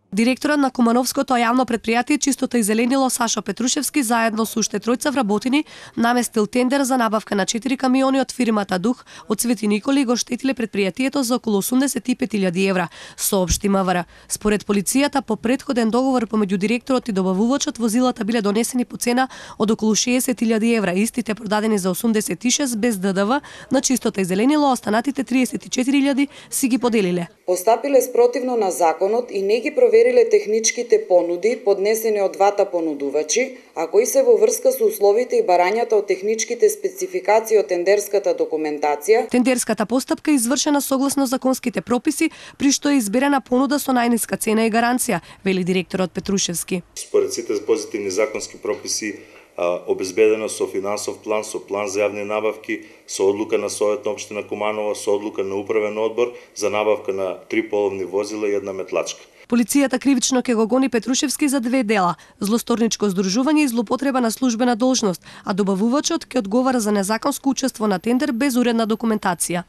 Директорот на Кумановското јавно претпријатие Чистота и зеленило Сашо Петрушевски заедно со уште тројца вработени наместил тендер за набавка на 4 камиони од фирмата Дух од Свети Николи и го штетиле претпријатието за околу 85.000 евра, соопшти МВР. Според полицијата, по претходен договор помеѓу директорот и добавувачот, возилата биле донесени по цена од околу 60.000 евра, истите продадени за 86 без ДДВ на Чистота и зеленило, останатите 34.000 си ги поделиле. Постапиле спротивно на законот и не ги провериле техничките понуди поднесени од двата понудувачи, а кои се во врска со условите и барањата од техничките спецификации од тендерската документација. Тендерската постапка е извршена согласно законските прописи, при што е изберена понуда со најниска цена и гаранција, вели директорот Петрушевски. Според сите позитивни законски прописи, обезбедено со финансов план, со план за јавни набавки, со одлука на Совет на општина Куманово, со одлука на управен одбор за набавка на 3 половни возила и 1 метлачка. Полицијата кривично ќе го гони Петрушевски за 2 дела: злосторничко здружување и злоупотреба на службена должност, а добавувачот ќе одговара за незаконско учество на тендер без уредна документација.